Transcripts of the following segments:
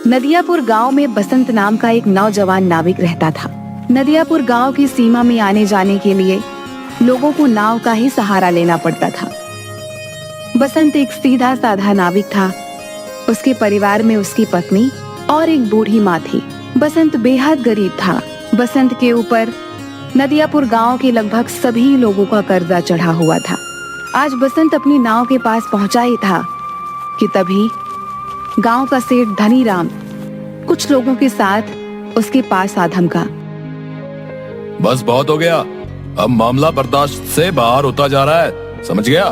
नदियापुर गांव में बसंत नाम का एक नौजवान नाविक रहता था। नदियापुर गांव की सीमा में आने जाने के लिए लोगों को नाव का ही सहारा लेना पड़ता था। बसंत एक सीधा साधा नाविक था। उसके परिवार में उसकी पत्नी और एक बूढ़ी माँ थी। बसंत बेहद गरीब था। बसंत के ऊपर नदियापुर गांव के लगभग सभी लोगों का कर्जा चढ़ा हुआ था। आज बसंत अपनी नाव के पास पहुंचा ही था कि तभी गांव का सेठ धनीराम कुछ लोगों के साथ उसके पास आ धमका। बस बहुत हो गया, अब मामला बर्दाश्त से बाहर होता जा रहा है, समझ गया?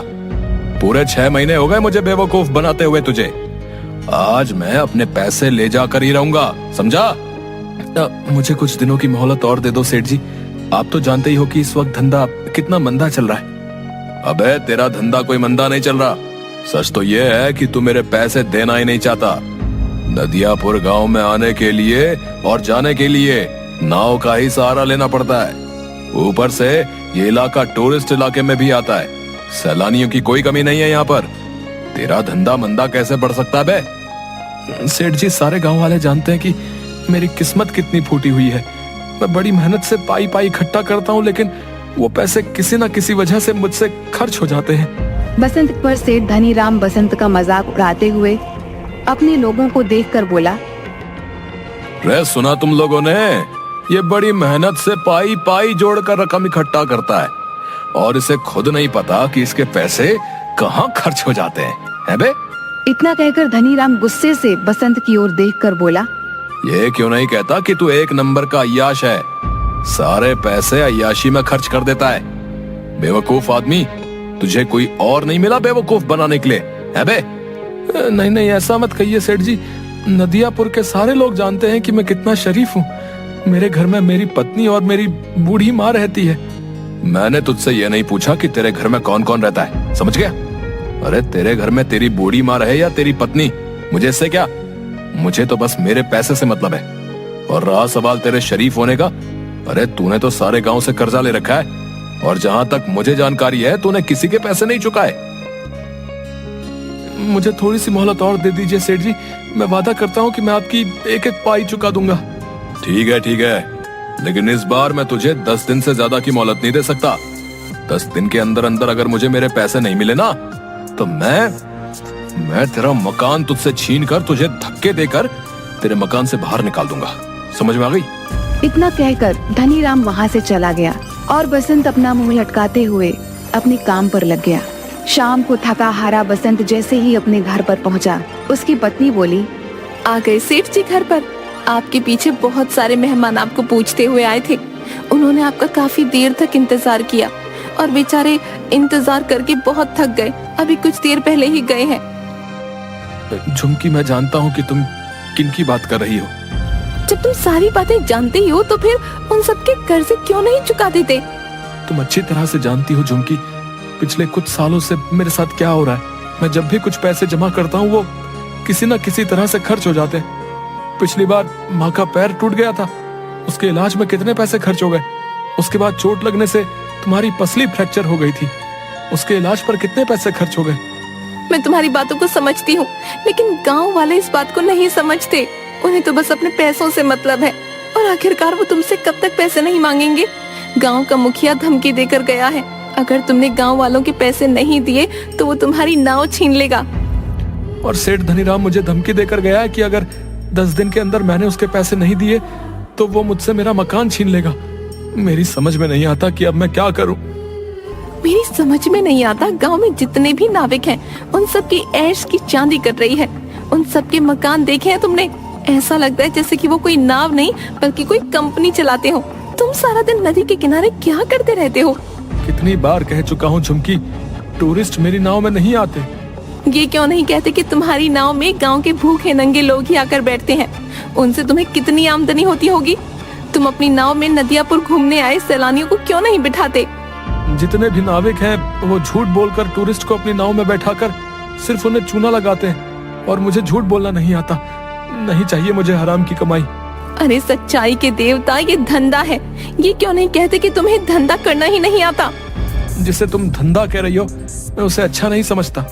पूरे 6 महीने हो गए मुझे बेवकूफ बनाते हुए तुझे। आज मैं अपने पैसे ले जाकर ही रहूंगा, समझा? मुझे कुछ दिनों की मोहलत और दे दो सेठ जी। आप तो जानते ही हो कि इस वक्त धंधा कितना मंदा चल रहा है। अबे तेरा धंधा कोई मंदा नहीं चल रहा। सच तो ये है कि तू मेरे पैसे देना ही नहीं चाहता। नदियापुर गांव में आने के लिए और जाने के लिए नाव का ही सहारा लेना पड़ता है। ऊपर से ये इलाका टूरिस्ट इलाके में भी आता है। सैलानियों की कोई कमी नहीं है यहाँ पर। तेरा धंधा मंदा कैसे बढ़ सकता है बे? सेठ जी, सारे गांव वाले जानते हैं कि मेरी किस्मत कितनी फूटी हुई है। मैं बड़ी मेहनत से पाई पाई इकट्ठा करता हूँ, लेकिन वो पैसे किसी न किसी वजह से मुझसे खर्च हो जाते हैं। बसंत पर सेठ धनीराम बसंत का मजाक उड़ाते हुए अपने लोगों को देखकर बोला, रे सुना तुम लोगों ने? ये बड़ी मेहनत से पाई पाई जोड़कर रकम इकट्ठा करता है और इसे खुद नहीं पता कि इसके पैसे कहाँ खर्च हो जाते हैं बे? इतना कहकर धनीराम गुस्से से बसंत की ओर देखकर बोला, ये क्यों नहीं कहता कि तू एक नंबर का अय्याश है? सारे पैसे अय्याशी में खर्च कर देता है। बेवकूफ आदमी, तुझे कोई और नहीं मिला बेवकूफ बनाने के लिए, है बे? नहीं नहीं, ऐसा मत कहिए सेठ जी। नदियापुर के सारे लोग जानते हैं कि मैं कितना शरीफ हूँ। मेरे घर में मेरी पत्नी और मेरी बूढ़ी माँ रहती है। मैंने तुझसे ये नहीं पूछा कि तेरे घर में कौन कौन रहता है, समझ गया? अरे तेरे घर में तेरी बूढ़ी माँ रहे या तेरी पत्नी, मुझे इससे क्या? मुझे तो बस मेरे पैसे से मतलब है। और रहा सवाल तेरे शरीफ होने का, अरे तूने तो सारे गांव से कर्जा ले रखा है और जहां तक मुझे जानकारी है तूने किसी के पैसे नहीं चुकाए। मुझे थोड़ी सी मोहलत और दे दीजिए सेठ जी। मैं वादा करता हूँ कि मैं आपकी एक एक पाई चुका दूंगा। ठीक है, लेकिन इस बार मैं तुझे 10 दिन से ज्यादा की मोहलत नहीं दे सकता। 10 दिन के अंदर अंदर अगर मुझे मेरे पैसे नहीं मिले ना, तो मैं तेरा मकान तुझसे छीन कर तुझे धक्के देकर तेरे मकान से बाहर निकाल दूंगा। समझ में आ गई? इतना कहकर धनीराम वहाँ से चला गया और बसंत अपना मुंह लटकाते हुए अपने काम पर लग गया। शाम को थका हारा बसंत जैसे ही अपने घर पर पहुंचा, उसकी पत्नी बोली, आ गए सेठ जी घर पर। आपके पीछे बहुत सारे मेहमान आपको पूछते हुए आए थे। उन्होंने आपका काफी देर तक इंतजार किया और बेचारे इंतजार करके बहुत थक गए। अभी कुछ देर पहले ही गए हैं। झुमकी, मैं जानता हूँ कि तुम किनकी बात कर रही हो। जब तुम सारी बातें जानते ही हो तो फिर उन सबके कर्जे क्यों नहीं चुका देते? तुम अच्छी तरह से जानती हो झुमकी, पिछले कुछ सालों से मेरे साथ क्या हो रहा है। मैं जब भी कुछ पैसे जमा करता हूँ वो किसी न किसी तरह से खर्च हो जाते हैं। पिछली बार माँ का पैर टूट गया था, उसके इलाज में कितने पैसे खर्च हो गए। उसके बाद चोट लगने से तुम्हारी पसली फ्रैक्चर हो गई थी, उसके इलाज पर कितने पैसे खर्च हो गए। मैं तुम्हारी बातों को समझती हूँ, लेकिन गाँव वाले इस बात को नहीं समझते। उन्हें तो बस अपने पैसों से मतलब है और आखिरकार वो तुमसे कब तक पैसे नहीं मांगेंगे। गांव का मुखिया धमकी देकर गया है, अगर तुमने गांव वालों के पैसे नहीं दिए तो वो तुम्हारी नाव छीन लेगा। और सेठ धनीराम मुझे धमकी देकर गया है कि अगर 10 दिन के अंदर मैंने उसके पैसे नहीं दिए तो वो मुझसे मेरा मकान छीन लेगा। मेरी समझ में नहीं आता कि अब मैं क्या करूं। मेरी समझ में नहीं आता, गांव में जितने भी नाविक हैं उन सब की ऐश की चांदी कट रही है। उन सब के मकान देखे हैं तुमने? ऐसा लगता है जैसे कि वो कोई नाव नहीं बल्कि कोई कंपनी चलाते हो। तुम सारा दिन नदी के किनारे क्या करते रहते हो? कितनी बार कह चुका हूँ झुमकी, टूरिस्ट मेरी नाव में नहीं आते। ये क्यों नहीं कहते कि तुम्हारी नाव में गांव के भूखे नंगे लोग ही आकर बैठते हैं? उनसे तुम्हें कितनी आमदनी होती होगी। तुम अपनी नाव में नदियापुर घूमने आए सैलानियों को क्यों नहीं बिठाते? जितने भी नाविक हैं वो झूठ बोलकर टूरिस्ट को अपनी नाव में बैठाकर सिर्फ उन्हें चूना लगाते हैं और मुझे झूठ बोलना नहीं आता। नहीं चाहिए मुझे हराम की कमाई। अरे सच्चाई के देवता, ये धंधा है। ये क्यों नहीं कहते कि तुम्हें धंधा करना ही नहीं आता? जिसे तुम धंधा कह रही हो मैं उसे अच्छा नहीं समझता।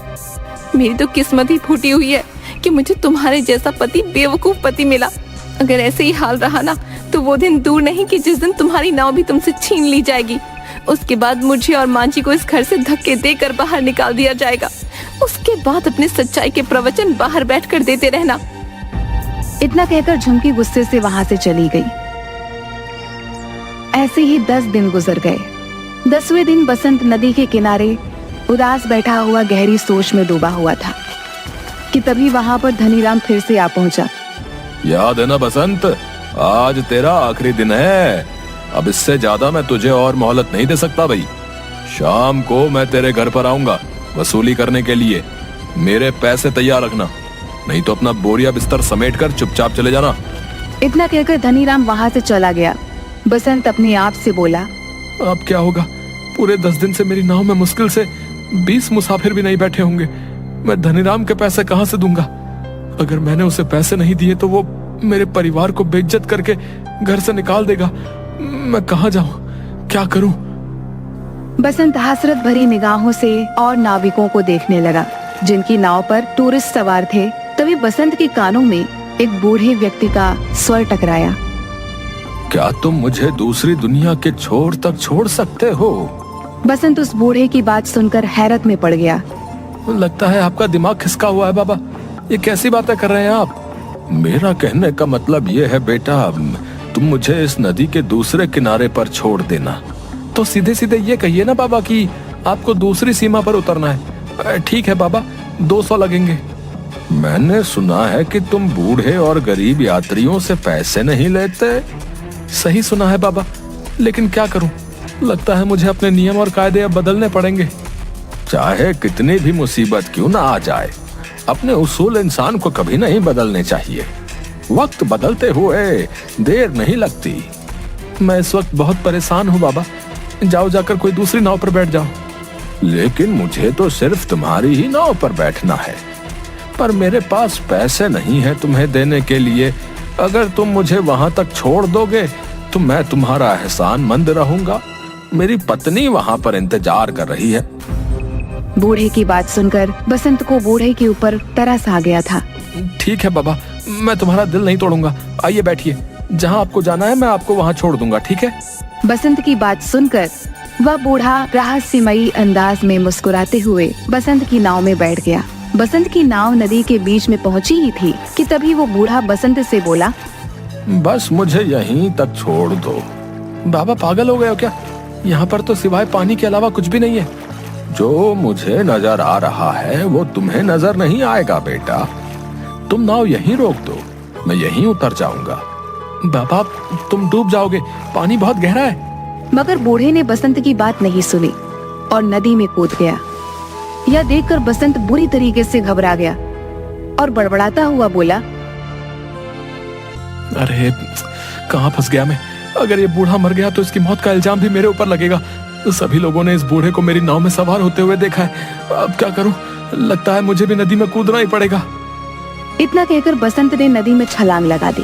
मेरी तो किस्मत ही फूटी हुई है कि मुझे तुम्हारे जैसा पति, बेवकूफ पति मिला। अगर ऐसे ही हाल रहा ना तो वो दिन दूर नहीं कि जिस दिन तुम्हारी नाव भी तुमसे छीन ली जाएगी। उसके बाद मुझे और मांझी को इस घर से धक्के देकर बाहर निकाल दिया जाएगा। उसके बाद अपने सच्चाई के प्रवचन बाहर बैठकर देते रहना। इतना कहकर झुमकी गुस्से से वहां से चली गई। ऐसे ही 10 दिन गुजर गए। 10वें दिन बसंत नदी के किनारे उदास बैठा हुआ गहरी सोच में डूबा हुआ था कि तभी वहां पर धनीराम फिर से आ पहुंचा। याद है ना बसंत, आज तेरा आखिरी दिन है। अब इससे ज्यादा मैं तुझे और मोहलत नहीं दे सकता भाई। शाम को मैं तेरे घर पर आऊंगा वसूली करने के लिए। मेरे पैसे तैयार रखना, नहीं तो अपना बोरिया बिस्तर समेट कर चुपचाप चले जाना। इतना कहकर धनीराम वहां से चला गया। बसंत अपने आप से बोला, अब क्या होगा? पूरे 10 दिन से मेरी नाव में मुश्किल से 20 मुसाफिर भी नहीं बैठे होंगे। मैं धनीराम के पैसे कहां से दूंगा? अगर मैंने उसे पैसे नहीं दिए तो वो मेरे परिवार को बेइज्जत करके घर से निकाल देगा। मैं कहां जाऊं? क्या करूं? बसंत हसरत भरी निगाहों से और नाविकों को देखने लगा जिनकी नाव पर टूरिस्ट सवार थे। तभी बसंत के कानों में एक बूढ़े व्यक्ति का स्वर टकराया। क्या तुम मुझे दूसरी दुनिया के छोर तक छोड़ सकते हो? बसंत उस बूढ़े की बात सुनकर हैरत में पड़ गया। लगता है आपका दिमाग खिसका हुआ है बाबा। ये कैसी बातें कर रहे हैं आप? मेरा कहने का मतलब ये है बेटा, तुम मुझे इस नदी के दूसरे किनारे पर छोड़ देना। तो सीधे सीधे ये कहिए ना बाबा कि आपको दूसरी सीमा पर उतरना है। ठीक है बाबा, 200 लगेंगे। मैंने सुना है कि तुम बूढ़े और गरीब यात्रियों से पैसे नहीं लेते। सही सुना है बाबा, लेकिन क्या करूं? लगता है मुझे अपने नियम और कायदे अब बदलने पड़ेंगे। चाहे कितनी भी मुसीबत क्यों ना आ जाए, अपने उसूल इंसान को कभी नहीं बदलने चाहिए। वक्त बदलते हुए देर नहीं लगती। मैं इस वक्त बहुत परेशान हूँ बाबा। जाओ जाकर कोई दूसरी नाव पर बैठ जाओ। लेकिन मुझे तो सिर्फ तुम्हारी ही नाव पर बैठना है, पर मेरे पास पैसे नहीं है तुम्हें देने के लिए। अगर तुम मुझे वहां तक छोड़ दोगे तो मैं तुम्हारा एहसानमंद रहूंगा। मेरी पत्नी वहां पर इंतजार कर रही है। बूढ़े की बात सुनकर बसंत को बूढ़े के ऊपर तरस आ गया था। ठीक है बाबा, मैं तुम्हारा दिल नहीं तोड़ूंगा। आइए बैठिए, जहाँ आपको जाना है मैं आपको वहाँ छोड़ दूंगा, ठीक है? बसंत की बात सुनकर वह बूढ़ा रहस्यमयी अंदाज में मुस्कुराते हुए बसंत की नाव में बैठ गया। बसंत की नाव नदी के बीच में पहुंची ही थी कि तभी वो बूढ़ा बसंत से बोला, बस मुझे यहीं तक छोड़ दो। बाबा पागल हो गए हो क्या? यहाँ पर तो सिवाय पानी के अलावा कुछ भी नहीं है। जो मुझे नजर आ रहा है वो तुम्हें नजर नहीं आएगा बेटा। तुम नाव यहीं रोक दो, मैं यहीं उतर जाऊंगा। बाबा तुम डूब जाओगे, पानी बहुत गहरा है। मगर बूढ़े ने बसंत की बात नहीं सुनी और नदी में कूद गया। यह देखकर बसंत बुरी तरीके से घबरा गया और बड़बड़ाता हुआ बोला, अरे कहाँ फंस गया मैं? अगर ये बूढ़ा मर गया तो इसकी मौत का इल्जाम भी मेरे ऊपर लगेगा। सभी लोगों ने इस बूढ़े को मेरी नाव में सवार होते हुए देखा है। अब क्या करूं? लगता है मुझे भी नदी में कूदना ही पड़ेगा। इतना कहकर बसंत ने नदी में छलांग लगा दी।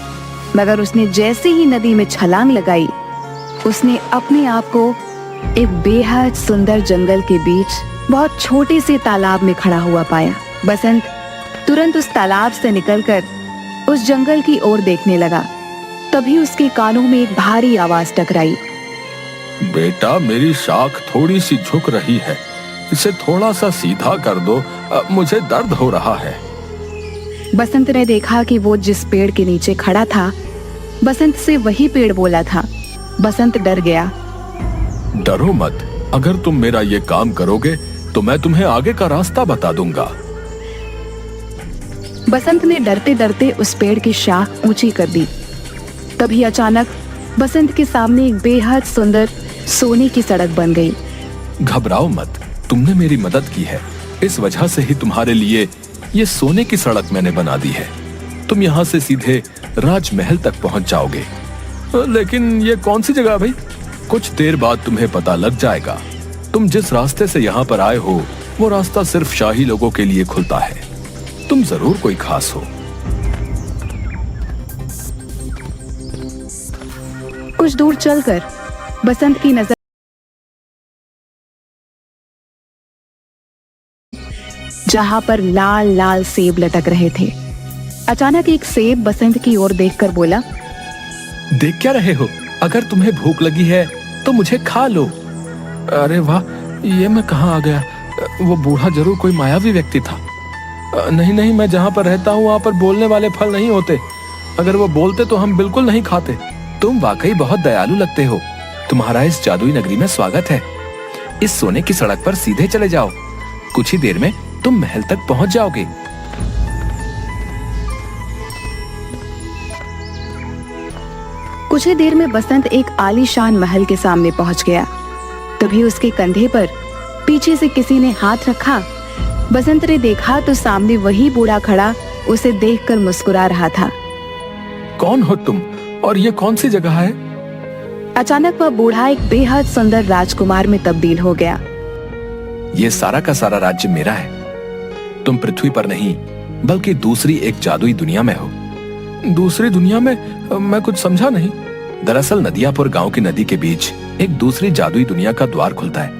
मगर उसने जैसे ही नदी में छलांग लगाई, उसने अपने आप को एक बेहद सुंदर जंगल के बीच बहुत छोटे से तालाब में खड़ा हुआ पाया। बसंत तुरंत उस तालाब से निकलकर उस जंगल की ओर देखने लगा। तभी उसके कानों में एक भारी आवाज टकराई। बेटा मेरी शाख थोड़ी सी झुक रही है, इसे थोड़ा सा सीधा कर दो, मुझे दर्द हो रहा है। बसंत ने देखा कि वो जिस पेड़ के नीचे खड़ा था, बसंत से वही पेड़ बोला था। बसंत डर गया। डरो मत, अगर तुम मेरा ये काम करोगे तो मैं तुम्हें आगे का रास्ता बता दूंगा। बसंत ने डरते डरते उस पेड़ की शाख ऊंची कर दी। तभी अचानक बसंत के सामने एक बेहद सुंदर सोने की सड़क बन गई। घबराओ मत, तुमने मेरी मदद की है, इस वजह से ही तुम्हारे लिए ये सोने की सड़क मैंने बना दी है। तुम यहाँ से सीधे राजमहल तक पहुंच जाओगे। लेकिन ये कौन सी जगह भाई? कुछ देर बाद तुम्हें पता लग जाएगा। तुम जिस रास्ते से यहाँ पर आए हो वो रास्ता सिर्फ शाही लोगों के लिए खुलता है। तुम जरूर कोई खास हो। कुछ दूर चलकर बसंत की नजर जहां पर लाल लाल सेब लटक रहे थे। अचानक एक सेब बसंत की ओर देखकर बोला, देख क्या रहे हो? अगर तुम्हें भूख लगी है तो मुझे खा लो। अरे वाह, ये मैं कहाँ आ गया? वो बूढ़ा जरूर कोई मायावी व्यक्ति था। नहीं नहीं, मैं जहाँ पर रहता हूँ वहाँ पर बोलने वाले फल नहीं होते। अगर वो बोलते तो हम बिल्कुल नहीं खाते। तुम वाकई बहुत दयालु लगते हो। तुम्हारा इस जादुई नगरी में स्वागत है। इस सोने की सड़क पर सीधे चले जाओ, कुछ ही देर में तुम महल तक पहुंच जाओगे। कुछ ही देर में बसंत एक आलीशान महल के सामने पहुंच गया। तभी उसके कंधे पर पीछे से किसी ने हाथ रखा। बसंत ने देखा तो सामने वही बूढ़ा खड़ा उसे देखकर मुस्कुरा रहा था। कौन हो तुम और ये कौन सी जगह है? अचानक वह बूढ़ा एक बेहद सुंदर राजकुमार में तब्दील हो गया। ये सारा का सारा राज्य मेरा है। तुम पृथ्वी पर नहीं बल्कि दूसरी एक जादुई दुनिया में हो। दूसरी दुनिया में? मैं कुछ समझा नहीं। दरअसल नदियापुर गांव की नदी के बीच एक दूसरी जादुई दुनिया का द्वार खुलता है।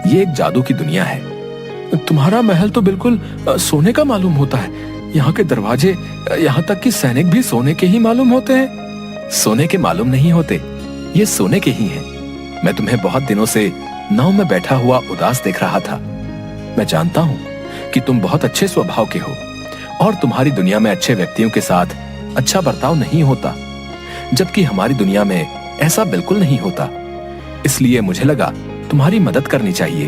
ये एक जादू की दुनिया है। तुम्हारा महल तो बिल्कुल सोने का मालूम होता है। यहाँ के दरवाजे, यहाँ तक कि सैनिक भी सोने के ही मालूम होते हैं। सोने के मालूम नहीं होते, ये सोने के ही हैं। मैं तुम्हें बहुत दिनों से नाव में बैठा हुआ उदास देख रहा था। मैं जानता हूँ कि तुम बहुत अच्छे स्वभाव के हो और तुम्हारी दुनिया में अच्छे व्यक्तियों के साथ अच्छा बर्ताव नहीं होता, जबकि हमारी दुनिया में ऐसा बिल्कुल नहीं होता। इसलिए मुझे लगा तुम्हारी मदद करनी चाहिए।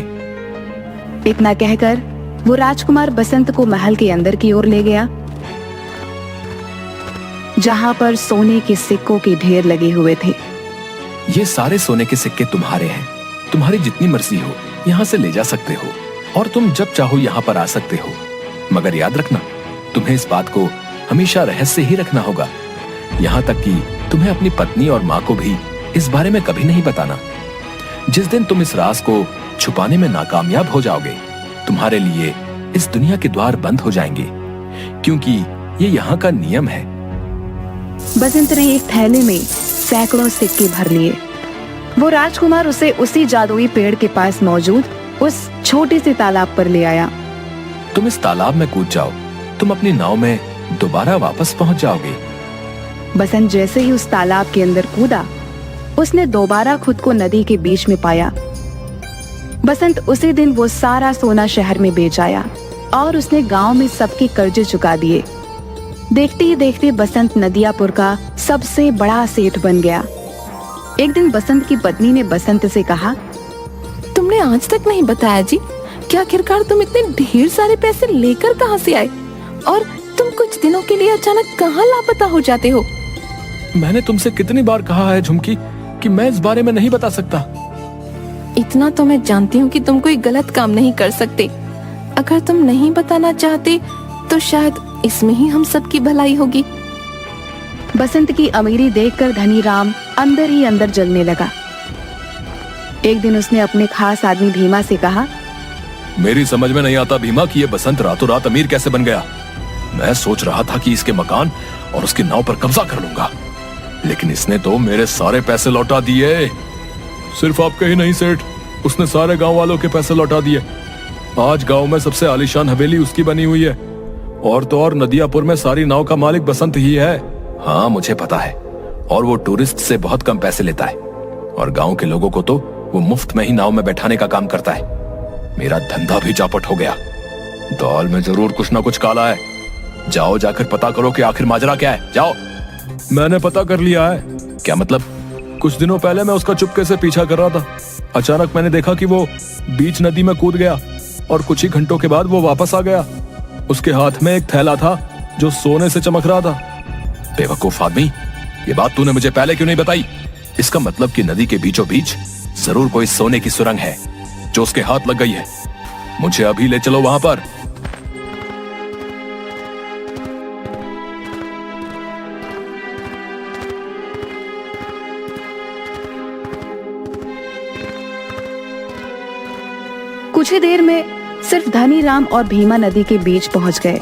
इतना कहकर वो राजकुमार बसंत को महल के अंदर की ओर ले गया, जहां पर सोने के सिक्कों के ढेर लगे हुए थे। ये सारे सोने के सिक्के तुम्हारे हैं। तुम्हारी जितनी मर्जी हो यहाँ से ले जा सकते हो और तुम जब चाहो यहाँ पर आ सकते हो। मगर याद रखना, तुम्हें इस बात को हमेशा रहस्य ही रखना होगा। यहाँ तक कि तुम्हें अपनी पत्नी और माँ को भी इस बारे में कभी नहीं बताना। जिस दिन तुम इस राज को छुपाने में नाकामयाब हो जाओगे, तुम्हारे लिए इस दुनिया के द्वार बंद हो जाएंगे, क्योंकि ये यहाँ का नियम है। बसंत ने एक थैले में सैकड़ों सिक्के भर लिए। वो राजकुमार उसे उसी जादुई पेड़ के पास मौजूद उस छोटे से तालाब पर ले आया। तुम इस तालाब में कूद जाओ, तुम अपनी नाव में दोबारा वापस पहुंच जाओगे। बसंत जैसे ही उस तालाब के अंदर कूदा, उसने दोबारा खुद को नदी के बीच में पाया। बसंत उसी दिन वो सारा सोना शहर में बेच आया और उसने गांव में सबके कर्जे चुका दिए। देखते ही देखते बसंत नदियापुर का सबसे बड़ा सेठ बन गया। एक दिन बसंत की पत्नी ने बसंत से कहा, तुमने आज तक नहीं बताया जी कि आखिरकार तुम इतने ढेर सारे पैसे लेकर कहाँ से आए और तुम कुछ दिनों के लिए अचानक कहाँ लापता हो जाते हो? मैंने तुमसे कितनी बार कहा है झुमकी कि मैं इस बारे में नहीं बता सकता। इतना तो मैं जानती हूँ कि तुम कोई गलत काम नहीं कर सकते। अगर तुम नहीं बताना चाहते तो शायद इसमें ही हम सबकी भलाई होगी। बसंत की अमीरी देखकर धनी राम अंदर ही अंदर जलने लगा। एक दिन उसने अपने खास आदमी भीमा से कहा, मेरी समझ में नहीं आता भीमा कि ये बसंत रातों रात अमीर कैसे बन गया। मैं सोच रहा था कि इसके मकान और उसकी नाव पर कब्जा कर लूंगा, लेकिन इसने तो मेरे सारे पैसे लौटा दिए। सिर्फ आपके ही नहीं सेठ, उसने सारे गांव वालों के पैसे लौटा दिए। आज गांव में सबसे आलीशान हवेली उसकी बनी हुई है और तो और नदियापुर में सारी नाव का मालिक बसंत ही है। हाँ मुझे पता है, और वो टूरिस्ट से बहुत कम पैसे लेता है और गांव के लोगों को तो वो मुफ्त में ही नाव में बैठाने का काम करता है। मेरा धंधा भी चौपट हो गया। दाल में जरूर कुछ ना कुछ काला है। जाओ जाकर पता करो कि आखिर माजरा क्या है। जाओ। मैंने पता कर लिया है। क्या मतलब? कुछ दिनों पहले मैं उसका चुपके से पीछा कर रहा था। अचानक मैंने देखा कि वो बीच नदी में कूद गया और कुछ ही घंटों के बाद वो वापस आ गया। उसके हाथ में एक थैला था जो सोने से चमक रहा था। बेवकूफ आदमी, ये बात तूने मुझे पहले क्यों नहीं बताई? इसका मतलब कि नदी के बीचों बीच जरूर कोई सोने की सुरंग है जो उसके हाथ लग गई है। मुझे अभी ले चलो वहां पर। कुछ ही देर में सिर्फ धनी राम और भीमा नदी के बीच पहुंच गए।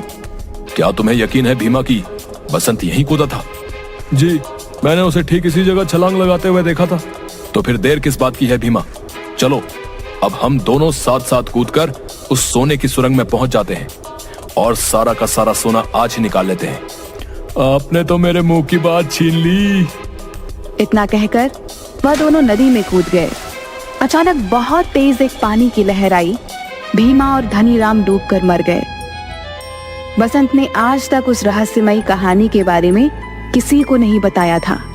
क्या तुम्हें यकीन है भीमा की बसंत यहीं कूदा था? जी, मैंने उसे ठीक इसी जगह छलांग लगाते हुए देखा था। तो फिर देर किस बात की है भीमा? चलो अब हम दोनों साथ साथ कूदकर उस सोने की सुरंग में पहुंच जाते हैं और सारा का सारा सोना आज ही निकाल लेते हैं। आपने तो मेरे मुंह की बात छीन ली। इतना कहकर वह दोनों नदी में कूद गए। अचानक बहुत तेज एक पानी की लहर आई। भीमा और धनीराम डूबकर मर गए। बसंत ने आज तक उस रहस्यमयी कहानी के बारे में किसी को नहीं बताया था।